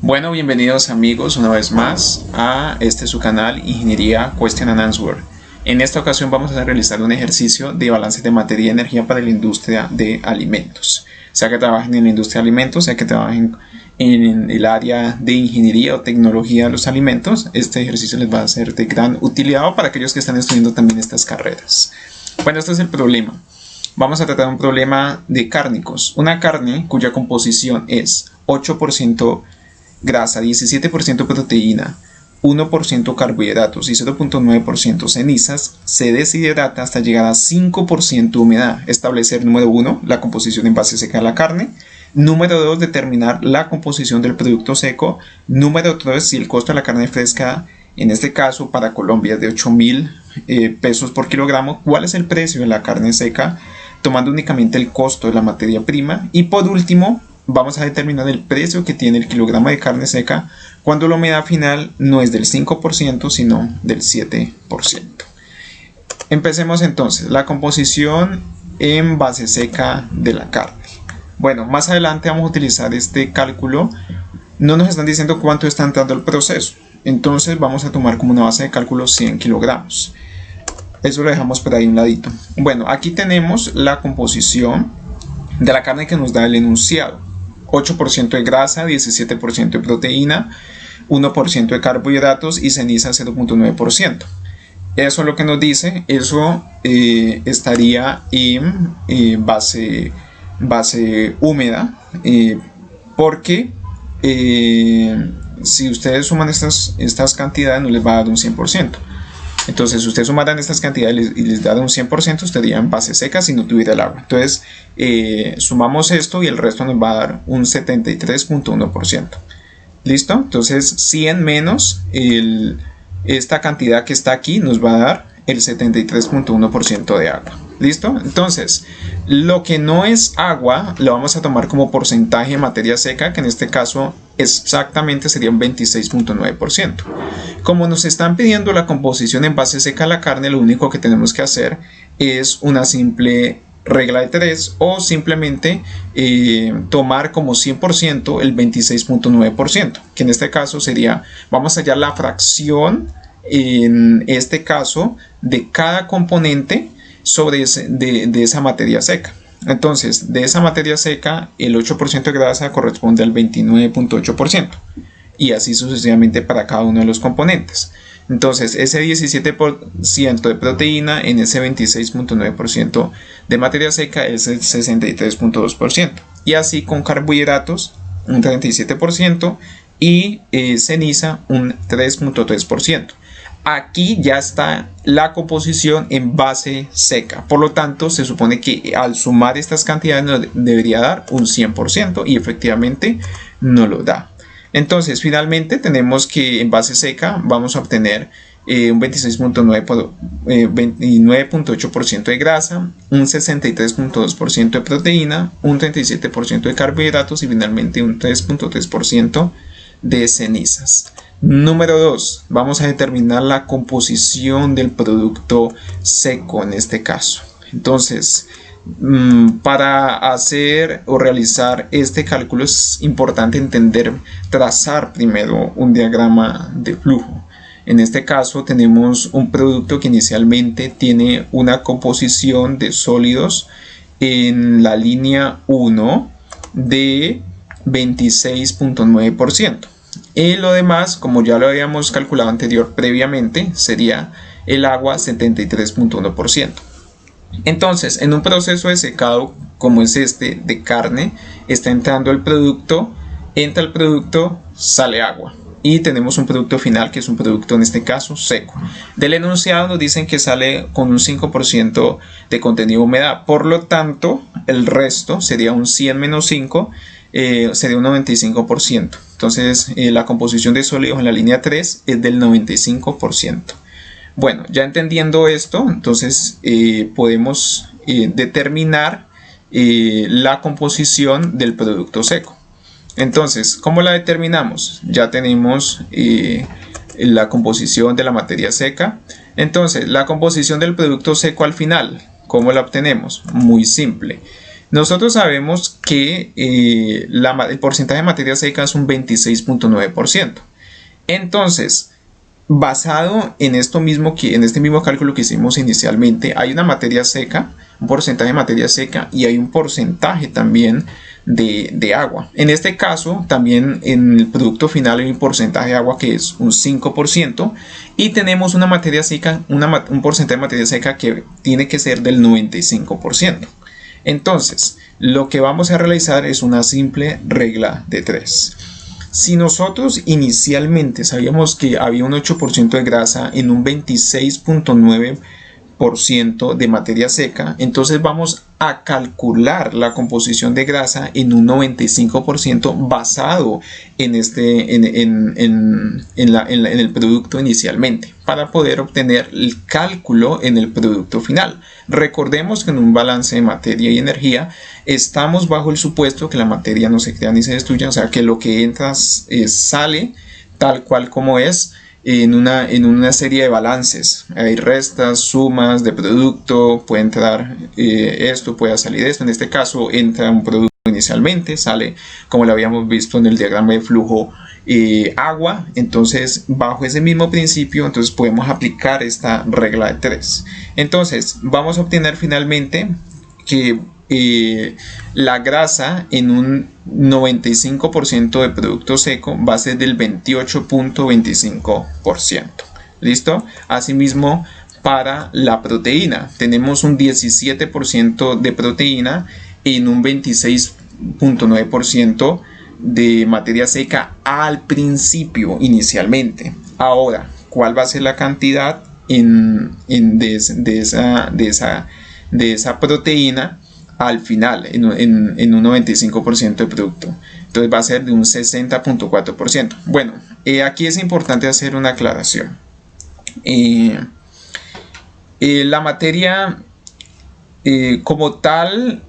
Bueno, bienvenidos amigos una vez más a su canal Ingeniería Question and Answer. En esta ocasión vamos a realizar un ejercicio de balance de materia y energía para la industria de alimentos. Sea que trabajen en la industria de alimentos, sea que trabajen en el área de ingeniería o tecnología de los alimentos, este ejercicio les va a ser de gran utilidad para aquellos que están estudiando también estas carreras. Bueno, este es el problema. Vamos a tratar un problema de cárnicos. Una carne cuya composición es 8% grasa, 17% proteína, 1% carbohidratos y 0.9% cenizas, se deshidrata hasta llegar a 5% humedad. Establecer, número 1, la composición en base seca de la carne. Número 2, determinar la composición del producto seco. Número 3, si el costo de la carne fresca, en este caso para Colombia, es de 8.000 pesos por kilogramo, ¿cuál es el precio de la carne seca? Tomando únicamente el costo de la materia prima. Y por último, vamos a determinar el precio que tiene el kilogramo de carne seca cuando la humedad final no es del 5% sino del 7%. Empecemos entonces, la composición en base seca de la carne. Bueno, más adelante vamos a utilizar este cálculo. No nos están diciendo cuánto está entrando el proceso, entonces vamos a tomar como una base de cálculo 100 kilogramos. Eso lo dejamos por ahí un ladito. Bueno, aquí tenemos la composición de la carne que nos da el enunciado. 8% de grasa, 17% de proteína, 1% de carbohidratos y ceniza 0.9%. Eso es lo que nos dice. Eso estaría en base húmeda, porque si ustedes suman estas cantidades no les va a dar un 100%. Entonces, si ustedes sumaran estas cantidades y les dan un 100%, estaría en base seca si no tuviera el agua. Entonces, sumamos esto y el resto nos va a dar un 73.1%. ¿Listo? Entonces, 100 menos esta cantidad que está aquí nos va a dar el 73.1% de agua. ¿Listo? Entonces, lo que no es agua lo vamos a tomar como porcentaje de materia seca, que en este caso exactamente sería un 26.9%. Como nos están pidiendo la composición en base seca de la carne, lo único que tenemos que hacer es una simple regla de 3 o simplemente tomar como 100% el 26.9%, que en este caso sería, vamos a hallar la fracción en este caso de cada componente sobre de esa materia seca. Entonces, de esa materia seca, el 8% de grasa corresponde al 29.8% y así sucesivamente para cada uno de los componentes. Entonces, ese 17% de proteína en ese 26.9% de materia seca es el 63.2%. Y así con carbohidratos, un 37% y ceniza, un 3.3%. Aquí ya está la composición en base seca. Por lo tanto, se supone que al sumar estas cantidades nos debería dar un 100% y efectivamente no lo da. Entonces, finalmente tenemos que en base seca vamos a obtener un 29.8% de grasa, un 63.2% de proteína, un 37% de carbohidratos y finalmente un 3.3% de cenizas. Número 2, vamos a determinar la composición del producto seco en este caso. Entonces, para hacer o realizar este cálculo es importante trazar primero un diagrama de flujo. En este caso tenemos un producto que inicialmente tiene una composición de sólidos en la línea 1 de 26.9%. Y lo demás, como ya lo habíamos calculado previamente, sería el agua 73.1%. Entonces, en un proceso de secado como es este de carne, está entrando el producto, entra el producto, sale agua. Y tenemos un producto final que es un producto en este caso seco. Del enunciado nos dicen que sale con un 5% de contenido de humedad. Por lo tanto, el resto sería un 100 menos 5, sería un 95%. Entonces, la composición de sólidos en la línea 3 es del 95%. Bueno, ya entendiendo esto, entonces podemos determinar la composición del producto seco. Entonces, ¿cómo la determinamos? Ya tenemos la composición de la materia seca. Entonces, la composición del producto seco al final, ¿cómo la obtenemos? Muy simple. Nosotros sabemos que el porcentaje de materia seca es un 26.9%. Entonces, basado en esto mismo en este mismo cálculo que hicimos inicialmente, hay una materia seca, un porcentaje de materia seca y hay un porcentaje también de agua. En este caso, también en el producto final hay un porcentaje de agua que es un 5% y tenemos una materia seca, un porcentaje de materia seca que tiene que ser del 95%. Entonces, lo que vamos a realizar es una simple regla de 3. Si nosotros inicialmente sabíamos que había un 8% de grasa en un 26.9% de materia seca, entonces vamos a calcular la composición de grasa en un 95% basado en el producto inicialmente, para poder obtener el cálculo en el producto final. Recordemos que en un balance de materia y energía estamos bajo el supuesto que la materia no se crea ni se destruye, o sea que lo que entra sale tal cual como es en una serie de balances. Hay restas, sumas de producto, puede entrar esto, puede salir esto. En este caso entra un producto inicialmente, sale como lo habíamos visto en el diagrama de flujo agua. Entonces bajo ese mismo principio entonces podemos aplicar esta regla de 3. Entonces vamos a obtener finalmente que la grasa en un 95% de producto seco va a ser del 28.25%. ¿Listo? Asimismo, para la proteína, tenemos un 17% de proteína en un 26.9% de materia seca al principio, inicialmente. Ahora, ¿cuál va a ser la cantidad de esa proteína al final en un 95% de producto? Entonces va a ser de un 60.4%. Bueno, aquí es importante hacer una aclaración. La materia como tal,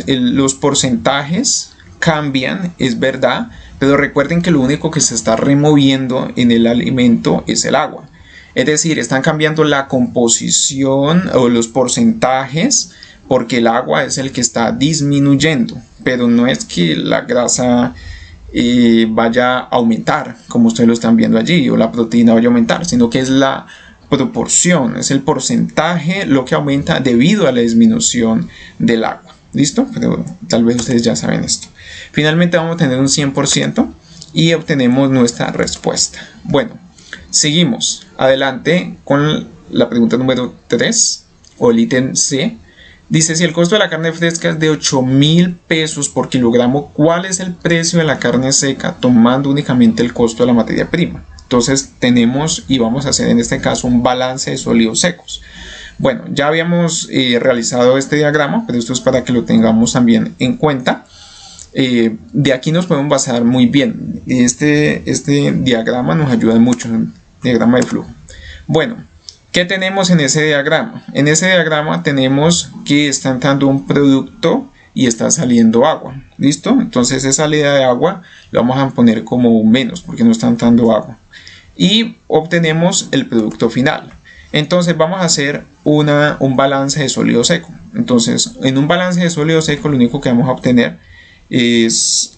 los porcentajes cambian, es verdad, pero recuerden que lo único que se está removiendo en el alimento es el agua. Es decir, están cambiando la composición o los porcentajes porque el agua es el que está disminuyendo, pero no es que la grasa vaya a aumentar como ustedes lo están viendo allí, o la proteína vaya a aumentar, sino que es la proporción, es el porcentaje lo que aumenta debido a la disminución del agua. ¿Listo? Pero tal vez ustedes ya saben esto. Finalmente vamos a tener un 100% y obtenemos nuestra respuesta. Bueno, seguimos adelante con la pregunta número 3 o el ítem C. Dice, si el costo de la carne fresca es de 8.000 pesos por kilogramo, ¿cuál es el precio de la carne seca tomando únicamente el costo de la materia prima? Entonces tenemos y vamos a hacer en este caso un balance de sólidos secos. Bueno, ya habíamos realizado este diagrama, pero esto es para que lo tengamos también en cuenta. De aquí nos podemos basar muy bien. Este diagrama nos ayuda mucho, el diagrama de flujo. Bueno, ¿qué tenemos en ese diagrama? En ese diagrama tenemos que está entrando un producto y está saliendo agua. ¿Listo? Entonces esa salida de agua lo vamos a poner como menos porque no está entrando agua. Y obtenemos el producto final. Entonces vamos a hacer un balance de sólido seco. Entonces en un balance de sólido seco lo único que vamos a obtener es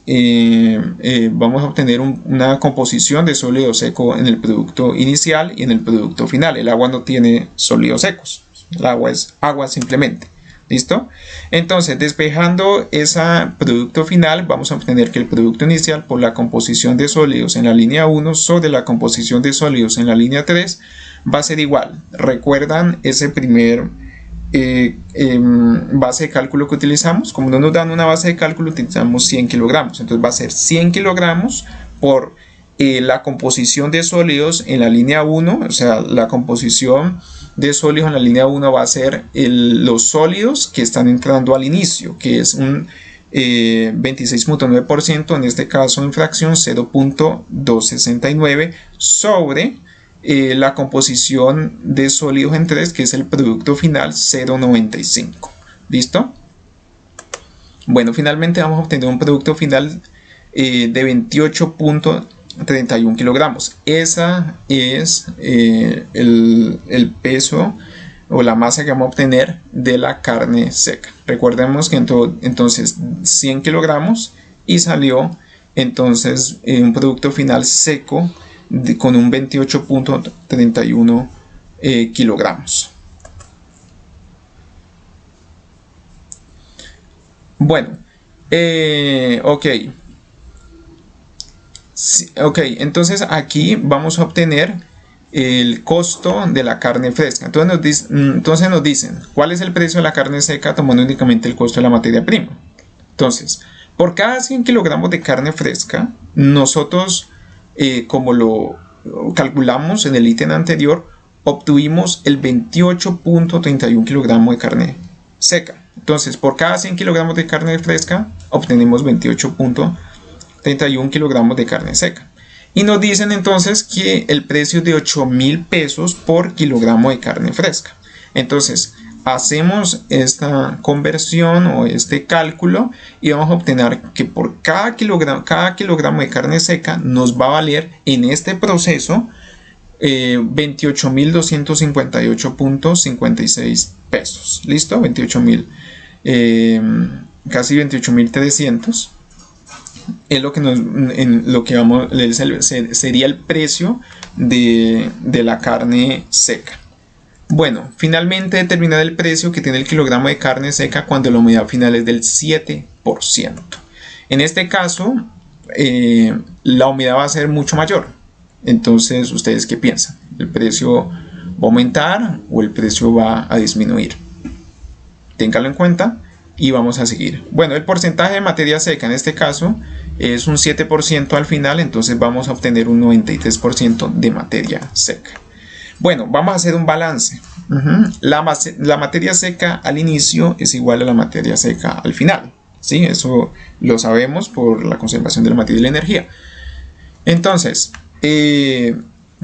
una composición de sólido seco en el producto inicial y en el producto final. El agua no tiene sólidos secos, el agua es agua simplemente. ¿Listo? Entonces, despejando ese producto final, vamos a obtener que el producto inicial por la composición de sólidos en la línea 1 sobre la composición de sólidos en la línea 3 va a ser igual. ¿Recuerdan ese primer base de cálculo que utilizamos? Como no nos dan una base de cálculo, utilizamos 100 kilogramos. Entonces va a ser 100 kilogramos por la composición de sólidos en la línea 1, o sea, la composición de sólidos en la línea 1 va a ser los sólidos que están entrando al inicio, que es un 26.9%, en este caso en fracción 0.269 sobre la composición de sólidos en 3, que es el producto final 0.95. ¿Listo? Bueno, finalmente vamos a obtener un producto final de 28.31 kilogramos. Esa es el peso o la masa que vamos a obtener de la carne seca. Recordemos que entonces 100 kilogramos y salió entonces un producto final seco con un 28.31 kilogramos. Bueno, ok. Ok, entonces aquí vamos a obtener el costo de la carne fresca. Entonces nos dicen cuál es el precio de la carne seca tomando únicamente el costo de la materia prima. Entonces, por cada 100 kilogramos de carne fresca, nosotros, como lo calculamos en el ítem anterior, obtuvimos el 28.31 kilogramos de carne seca. Entonces, por cada 100 kilogramos de carne fresca, obtenemos 28.31 kilogramos de carne seca. Y nos dicen entonces que el precio es de 8.000 pesos por kilogramo de carne fresca. Entonces, hacemos esta conversión o este cálculo y vamos a obtener que por cada kilogramo de carne seca nos va a valer en este proceso 28.258.56 pesos. ¿Listo? 28.000, casi 28.300. Es lo que sería el precio de la carne seca. Bueno, finalmente determinar el precio que tiene el kilogramo de carne seca cuando la humedad final es del 7%. En este caso, la humedad va a ser mucho mayor. Entonces, ¿ustedes qué piensan? ¿El precio va a aumentar o el precio va a disminuir? Ténganlo en cuenta y vamos a seguir. Bueno, el porcentaje de materia seca en este caso es un 7% al final, entonces vamos a obtener un 93% de materia seca. Bueno, vamos a hacer un balance. La materia seca al inicio es igual a la materia seca al final. ¿Sí? Eso lo sabemos por la conservación de la materia y la energía. Entonces,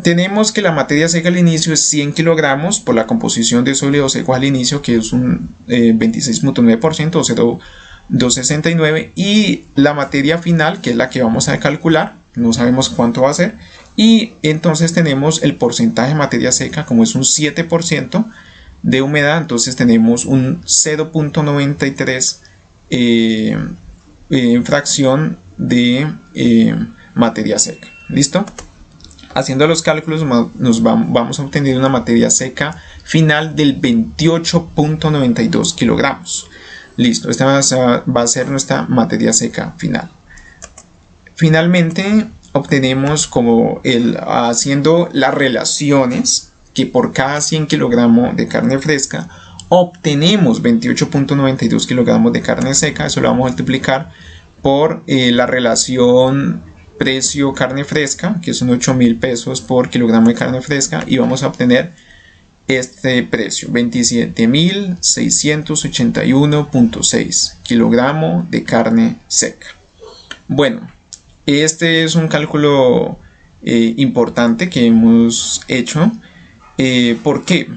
tenemos que la materia seca al inicio es 100 kilogramos por la composición de sólidos secos al inicio, que es un 26.9% o 0,269, y la materia final, que es la que vamos a calcular, no sabemos cuánto va a ser, y entonces tenemos el porcentaje de materia seca, como es un 7% de humedad, entonces tenemos un 0.93 fracción de materia seca. ¿Listo? Haciendo los cálculos vamos a obtener una materia seca final del 28.92 kilogramos. Listo, esta va a ser nuestra materia seca final. Finalmente obtenemos haciendo las relaciones que por cada 100 kilogramos de carne fresca obtenemos 28.92 kilogramos de carne seca. Eso lo vamos a multiplicar por la relación precio carne fresca, que son 8.000 pesos por kilogramo de carne fresca, y vamos a obtener este precio, 27.681.6 kilogramo de carne seca. Bueno, este es un cálculo importante que hemos hecho. ¿Por qué?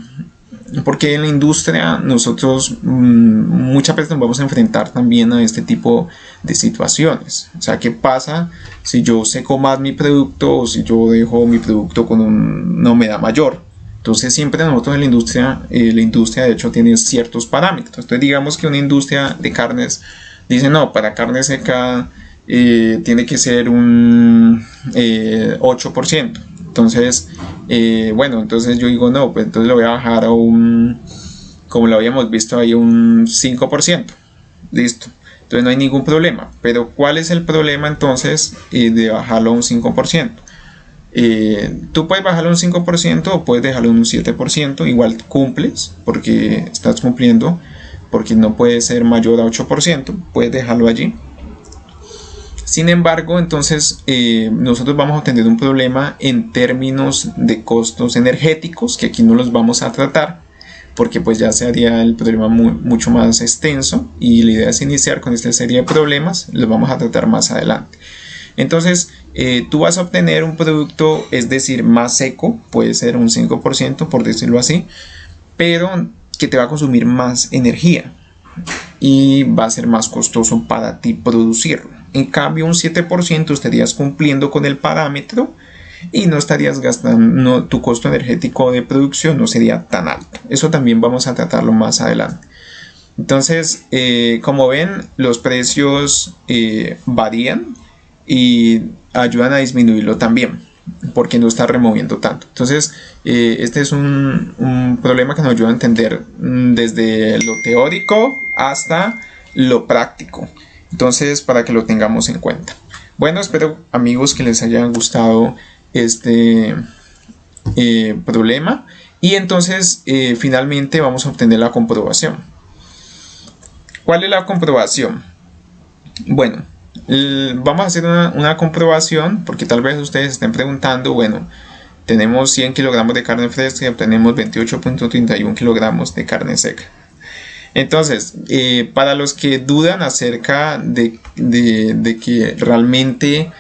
Porque en la industria nosotros muchas veces nos vamos a enfrentar también a este tipo de situaciones. O sea, ¿qué pasa si yo seco más mi producto o si yo dejo mi producto con una humedad mayor? Entonces siempre nosotros en la industria de hecho tiene ciertos parámetros. Entonces digamos que una industria de carnes dice, no, para carne seca tiene que ser un 8%. Entonces, bueno, entonces yo digo, no, pues entonces lo voy a bajar a como lo habíamos visto ahí, un 5%. Listo. Entonces no hay ningún problema. Pero ¿cuál es el problema entonces de bajarlo a un 5%? Tú puedes bajarlo a un 5% o puedes dejarlo en un 7%. Igual cumples porque estás cumpliendo, porque no puede ser mayor a 8%. Puedes dejarlo allí. Sin embargo, entonces nosotros vamos a tener un problema en términos de costos energéticos, que aquí no los vamos a tratar, porque pues ya se haría el problema mucho más extenso, y la idea es iniciar con esta serie de problemas, los vamos a tratar más adelante. Entonces, tú vas a obtener un producto, es decir, más seco, puede ser un 5%, por decirlo así, pero que te va a consumir más energía y va a ser más costoso para ti producirlo. En cambio, un 7% estarías cumpliendo con el parámetro y no estarías gastando, tu costo energético de producción no sería tan alto. Eso también vamos a tratarlo más adelante. Entonces, como ven, los precios varían y ayudan a disminuirlo también, porque no está removiendo tanto. Entonces, este es un problema que nos ayuda a entender desde lo teórico hasta lo práctico. Entonces, para que lo tengamos en cuenta. Bueno, espero, amigos, que les haya gustado este problema. Y entonces, finalmente vamos a obtener la comprobación. ¿Cuál es la comprobación? Bueno, vamos a hacer una comprobación, porque tal vez ustedes estén preguntando, bueno, tenemos 100 kilogramos de carne fresca y obtenemos 28.31 kilogramos de carne seca. Entonces, para los que dudan acerca de que realmente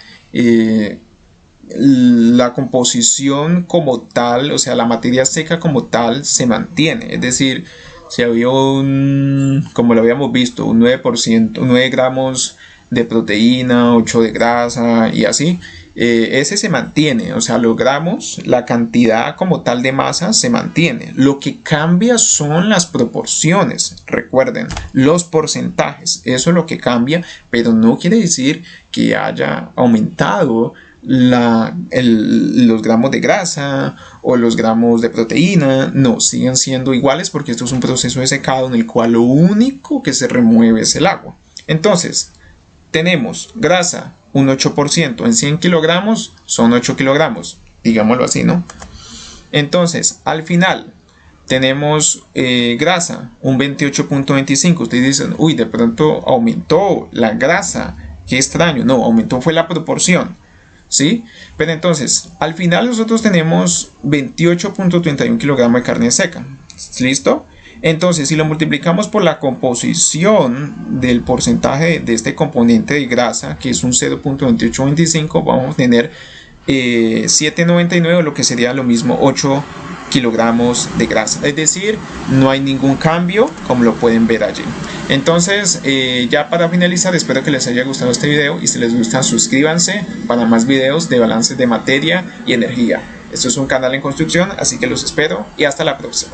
la composición como tal, o sea, la materia seca como tal se mantiene, es decir, si había como lo habíamos visto, un 9%, 9 gramos de proteína, 8 de grasa y así, ese se mantiene, o sea, logramos la cantidad como tal de masa se mantiene. Lo que cambia son las proporciones, recuerden, los porcentajes, eso es lo que cambia, pero no quiere decir que haya aumentado los gramos de grasa o los gramos de proteína. No, siguen siendo iguales porque esto es un proceso de secado en el cual lo único que se remueve es el agua. Entonces, tenemos grasa un 8%, en 100 kilogramos son 8 kilogramos, digámoslo así, ¿no? Entonces, al final tenemos grasa un 28.25. Ustedes dicen, uy, de pronto aumentó la grasa, qué extraño. No, aumentó fue la proporción, ¿sí? Pero entonces, al final nosotros tenemos 28.31 kilogramos de carne seca, ¿listo? Entonces, si lo multiplicamos por la composición del porcentaje de este componente de grasa, que es un 0.2825, vamos a tener 7.99, lo que sería lo mismo 8 kilogramos de grasa. Es decir, no hay ningún cambio, como lo pueden ver allí. Entonces, ya para finalizar, espero que les haya gustado este video, y si les gusta, suscríbanse para más videos de balances de materia y energía. Esto es un canal en construcción, así que los espero y hasta la próxima.